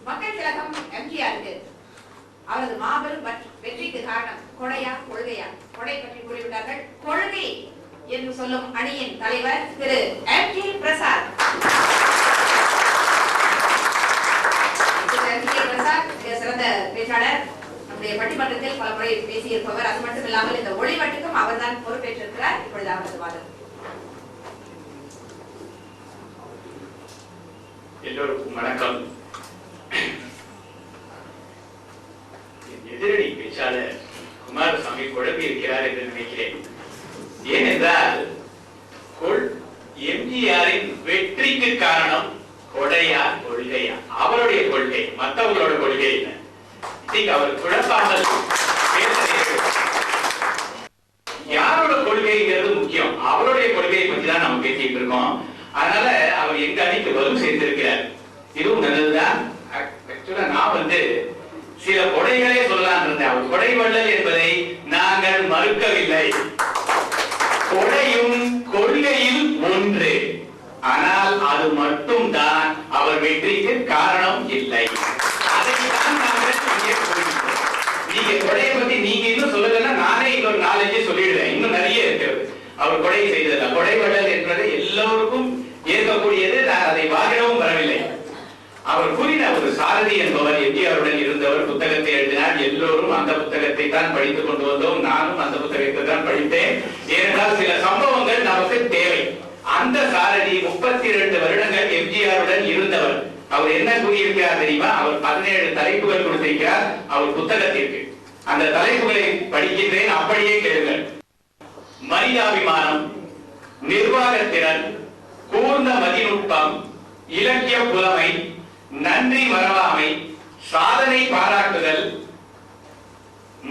மக்கள் திலகம் எம்ஜிஆருக்கு அவரது மாபெரும் வெற்றிக்கு காரணம் கொடையா கொள்கையா? கொடை பற்றி கூறிவிட்டார்கள். கொள்கை என்று சொல்லும் அணியின் தலைவர் திரு எம்.ஜி. பிரசாத். சிறந்த பேச்சாளர், நம்முடைய பட்டிமன்றத்தில் பல முறை பேசியிருப்பவர். அது மட்டும் இல்லாமல் இந்த ஒளிவட்டுக்கும் அவர்தான் பொறுப்பேற்றிருக்கிறார். இப்பொழுது அவரது வாதம். எல்லோருக்கும் வணக்கம். எதிரணி பேச்சாளர் குமாரசாமி குழம்பி இருக்கிறார் என்று நினைக்கிறேன். ஏனென்றால் எம்ஜிஆரின் வெற்றிக்கு காரணம் கொடையா கொள்கையா? அவருடைய கொள்கை, மற்றவங்களோட கொள்கை இல்லை. அவர் குழப்பாமல் யாரோட கொள்கைங்கிறது முக்கியம். அவருடைய கொள்கையை பற்றி தான் நம்ம பேசிட்டு இருக்கோம். அதனால அவர் எங்க அணிக்கு வலு சேர்ந்திருக்கிறார். இதுவும் நல்லதுதான். நான் சில கொடைகளே சொல்லலாம் இருந்தேன். அவர் கொடை வள்ளல் என்பதை நாங்கள் மறுக்கவில்லை. கொடையும் கொள்கையில் ஒன்று. ஆனால் அது மட்டும் தான் அவர் வெற்றிக்கு காரணம் இல்லை. அதைத்தான் நாங்கள் இங்கே சொல்லிக்கிறோம். நீங்க கொடையை பத்தி நீங்க இன்னும் சொல்லலன்னா நானே இன்னொரு 4-5 சொல்லிடுறேன். இன்னும் நிறைய இருக்கிறது. அவர் கொடை செய்ததில்லை. கொடை வள்ளல் என்பது எல்லோருக்கும் ஏற்கக்கூடியது. நான் அதை வாங்கிடவும் வரவில்லை. அவர் கூறின ஒரு சாரதி என்பவர் எம்ஜிஆருடன் இருந்தவர், புத்தகத்தை எழுதினார். எல்லோரும் அந்த புத்தகத்தை தான் படித்துக் கொண்டு வந்தோம். நானும் அந்த புத்தகத்தை தான் படித்தேன். ஏனென்றால் சில சம்பவங்கள் நமக்கு தேவை. அந்த சாரதி 32 வருடங்கள் எம்ஜிஆருடன் இருந்தவர். அவர் என்ன கூறியிருக்கிறார் தெரியுமா? அவர் 17 தலைப்புகள் கொடுத்திருக்கிறார் அவர் புத்தகத்திற்கு. அந்த தலைப்புகளை படிக்கின்றேன், அப்படியே கேளுங்கள். மனிதாபிமானம், நிர்வாகத்திறன், கூர்ந்த மதிநுட்பம், இலக்கிய புலமை, நன்றி மறவாமை, சாதனை பாராட்டுதல்,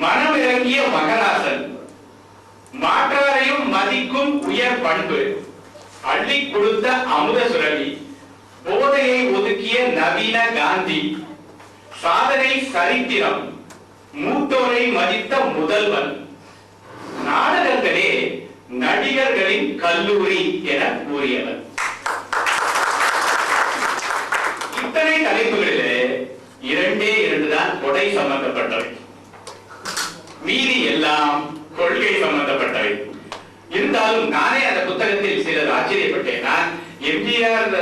மனமிறங்கிய மகராசன், மாற்றாரையும் மதிக்கும் உயர் பண்பு, அள்ளி கொடுத்த அமுத சுரபி, போதையை ஒதுக்கிய நவீன காந்தி, சாதனை சரித்திரம், மூத்தோரை மதித்த முதல்வன், நாடகங்களே நடிகர்களின் கல்லூரி என கூறியவர். இத்தனை தலைப்புகளிலே 2 தான் கொடை சம்பந்தப்பட்டவை. மீதி எல்லாம் கொள்கை சம்பந்தப்பட்டவை. இருந்தாலும் நானே அந்த புத்தகத்தில் சிலர் ஆச்சரியப்பட்டேன். நான் எம்ஜிஆர்,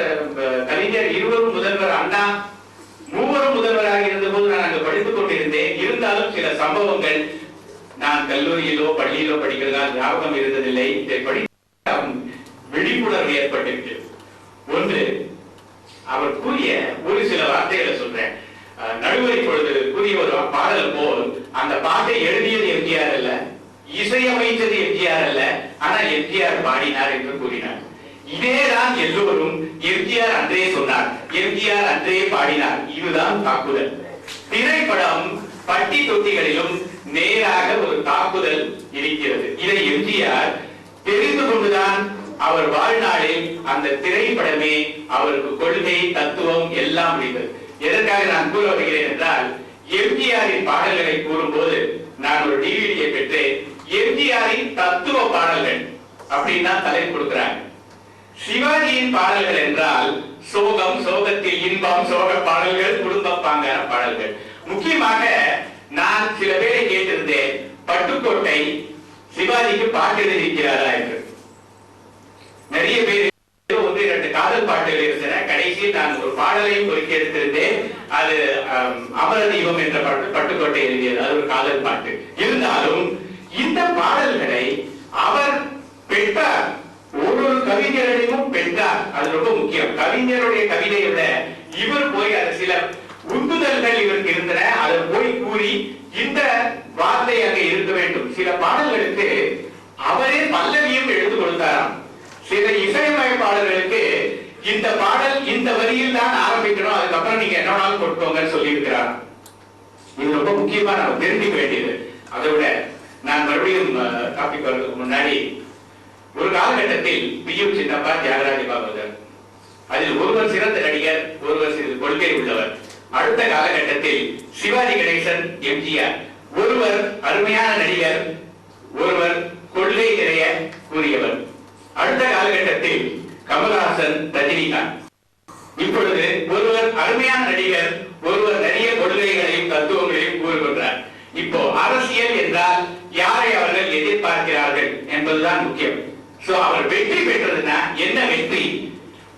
கலைஞர் இருவரும் முதல்வர், அண்ணா மூவரும் முதல்வராக இருந்த போது நான் அங்கு படித்துக் கொண்டிருந்தேன். இருந்தாலும் சில சம்பவங்கள் நான் கல்லூரியிலோ பள்ளியிலோ படிக்கிறதால் ஞாபகம் இருந்ததில்லை. இதை படித்த விழிப்புணர்வு ஏற்பட்டிருக்கு. ஒன்று, அவர் கூறிய ஒரு சில வார்த்தைகளை சொல்றேன். நடுவரை பொழுது கூறிய ஒரு பாடல் போல், அந்த பாட்டை எழுதியது எம்ஜிஆர் அல்ல, இசையமைத்தது எம்ஜிஆர் அல்ல, ஆனால் எம்ஜிஆர் பாடினார் என்று கூறினார். இதேதான் எல்லோரும் எம்ஜிஆர் அன்றே சொன்னார், எம்ஜிஆர் அன்றே பாடினார். இதுதான் தாக்குதல். திரைப்படம் பட்டி தொட்டிகளிலும் நேராக ஒரு தாக்குதல் இருக்கிறது. இதை எம்ஜிஆர் தெரிந்து கொண்டுதான் அவர் வாழ்நாளில் அந்த திரைப்படமே அவருக்கு கொள்கை, தத்துவம் எல்லாம் முடிந்தது. எதற்காக நான் கூற வருகிறேன் என்றால், எம்ஜிஆரின் பாடல்களை கூறும்போது நான் ஒரு டிவிடியை பெற்றேன். எம்ஜிஆரின் தத்துவ பாடல்கள் அப்படின்னு தான் தலைப்பு கொடுக்கிறாங்க. சிவாஜியின் பாடல்கள் என்றால் சோகம், சோகத்தில் இன்பம், சோக பாடல்கள், குடும்ப பாங்கான பாடல்கள். முக்கியமாக நான் சில பேரை கேட்டிருந்தேன், பட்டுக்கோட்டை சிவாஜிக்கு பாட்டு எழுதியிருக்கிறாரா என்று. நிறைய பேர் 1-2 காதல் பாட்டுகள் இருந்தன. கடைசியில் நான் ஒரு பாடலையும் பொறுக்கி எடுத்திருந்தேன். அது அமரதீபம் என்ற பாட்டு பட்டுக்கோட்டை எழுதியது. அது ஒரு காதல் பாட்டு. இருந்தாலும் இந்த பாடல்களை அவர் பெற்றார், ஒரு கவிஞரிடமும் பெற்றார். அது ரொம்ப முக்கியம். கவிஞருடைய கவிதையை விட இவர் போய் அது சில உந்துதல்கள் இவருக்கு இருந்தன. அதை போய் கூறி இந்த வார்த்தை அங்கே இருக்க வேண்டும். சில பாடல்களுக்கு அவரே பல்லவியும் எடுத்துக் கொடுத்தாராம். சில இசையமைப்பாளர்களுக்கு இந்த பாடல் இந்த வரியில் தான் ஆரம்பிக்கணும், அதுக்கப்புறம் நீங்க என்ன வேணாலும் கொடுத்தோங்கன்னு சொல்லி இருக்கிறார். இது ரொம்ப முக்கியமா நம்ம தெரிஞ்சுக்க வேண்டியது. அதை விட நான் மறுபடியும் டாபிக் வர்றதுக்கு முன்னாடி, ஒரு காலகட்டத்தில் பி.யு. சின்னப்பா, தியாகராஜ பாகவதர், அதில் ஒருவர் சிறந்த நடிகர், ஒருவர் கொள்கை உள்ளவர். அடுத்த காலகட்டத்தில் சிவாஜி கணேசன், எம்ஜிஆர், ஒருவர் அருமையான நடிகர், ஒருவர் கொள்கை நிறைய கூறியவர். அடுத்த காலகட்டத்தில் கமல்ஹாசன், ரஜினிகாந்த். இப்பொழுது ஒருவர் அருமையான நடிகர், ஒருவர் நிறைய கொள்கைகளையும் தத்துவங்களையும் கூறுகின்றார். இப்போ அரசியல் என்றால் யாரை அவர்கள் எதிர்பார்க்கிறார்கள் என்பதுதான் முக்கியம். சோ அவர் வெற்றி பெற்றதுன்னா என்ன வெற்றி?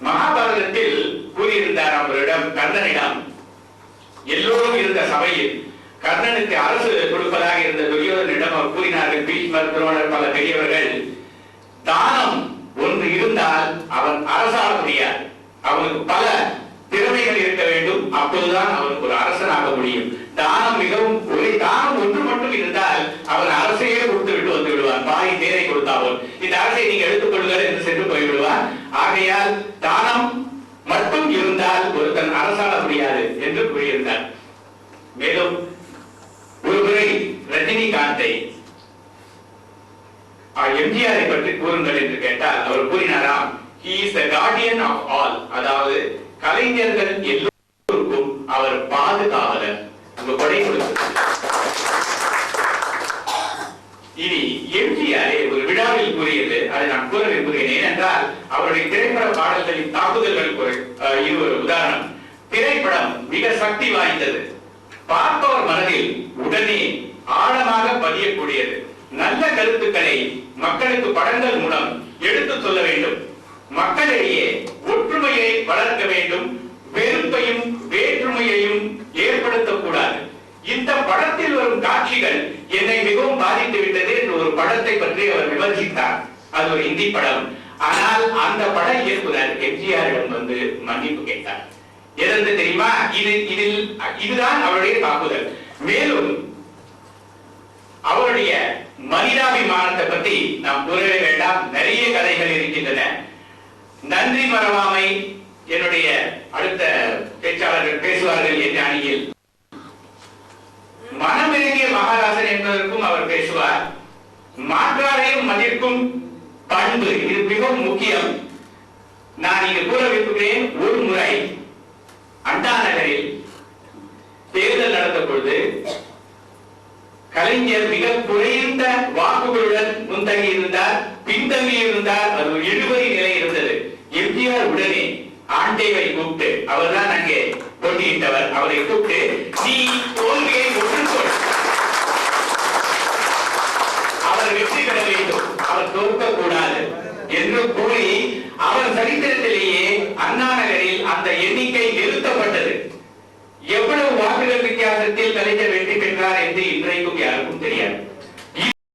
மகாபாரதத்தில் கூறியிருந்தார் அவரிடம், கர்ணனிடம். எல்லோரும் இருந்த சபையில் கர்ணனுக்கு அரசு கொடுப்பதாக இருந்த துரியோதனிடம் அவர் கூறினார்கள், பீஷ்மர், துரோணர், பல பெரியவர்கள், தானம் ஒன்று இருந்தால் அவன் அரசாள முடியாது. அவனுக்கு பல திறமைகள் இருக்க வேண்டும், அப்போதுதான் அவனுக்கு ஒரு அரசனாக முடியும். தானம் மிகவும் ஒரு தானம் ஒன்று மட்டும் இருந்தால் அவன் அரசையே கொடுத்து விட்டு வந்து விடுவான். பாதி தேரை கொடுத்தாவும் இந்த அரசை நீங்க எடுத்துக் கொள்ளுங்கள் என்று சென்று போய்விடுவான். ஆகையால் தானம் மட்டும் இருந்தால் ஒருத்தன் அரசாள முடியாது என்று கூறியிருந்தார். மேலும் ஒரு முறை ரஜினிகாந்தை எம்ஜிஆரை பற்றி கூறுங்கள் என்று கேட்டால் அவர் கூறினாராம், he is the guardian of all, அதாவது கலைஞர்கள் எல்லோருக்கும் அவர் பாதுகாவலர். உங்க கொடை கொடுத்து இனி எம்ஜிஆரை ஒரு விழாவில் கூறியது, அதை நான் கூற விரும்புகிறேன். ஏனென்றால் அவருடைய திரைப்பட பாடல்களின் தாக்குதல்கள் இது ஒரு உதாரணம். திரைப்படம் மிக சக்தி வாய்ந்தது, பார்ப்பவர் மனதில் உடனே ஆழமாக பதியக்கூடியது. நல்ல கருத்துக்களை மக்களுக்கு படங்கள் மூலம் எடுத்து சொல்ல வேண்டும். மக்களிடையே ஒற்றுமையை வளர்க்க வேண்டும், வெறுப்பையும் வேற்றுமையையும் ஏற்படுத்தக்கூடாது. இந்த படத்தில் வரும் காட்சிகள் என்னை மிகவும் பாதித்து விட்டது என்று ஒரு படத்தை பற்றி அவர் விமர்சித்தார். அது ஒரு இந்தி படம். ஆனால் அந்த பட இயக்குனர் எம்ஜிஆரிடம் வந்து மன்னிப்பு கேட்டார். எதற்கு தெரியுமா? இதுதான் அவருடைய தாக்குதல். மேலும் அவருடைய மனிதாபிமானத்தை பற்றி நாம் கூறவே வேண்டாம், நிறைய கதைகள் இருக்கின்றன. நன்றி மறவாமை என்னுடைய அடுத்த பேச்சாளர்கள் பேசுவார்கள் என்ற அணியில் மனமிறங்கிய மகாராசன் என்பதற்கும் அவர் பேசுவார். மாற்றாரையும் மதிக்கும் பண்பு, இது மிகவும் முக்கியம். நான் இங்கு கூற விரும்புகிறேன். ஒரு முறை அண்ணா நகரில் தேர்தல் நடந்த பொழுது கலைஞர் மிக குறைந்த வாக்குகளுடன் முன்தங்கி இருந்தார், பின்தங்கி இருந்தார். அது ஒரு இழுபறி நிலை இருந்தது. எம்ஜிஆர் உடனே ஆண்டேவை கூப்பிட்டு, அவர்தான் அங்கே போட்டியிட்டவர், அவரை கூப்பிட்டு, நீ தோல்வியை ஒற்றுக்கொள், அவர் வெற்றி பெற வேண்டும், அவர் தோற்க கூடாது என்று கூறி அவர் சரித்திரத்திலேயே அண்ணா நகரில் அந்த எண்ணிக்கை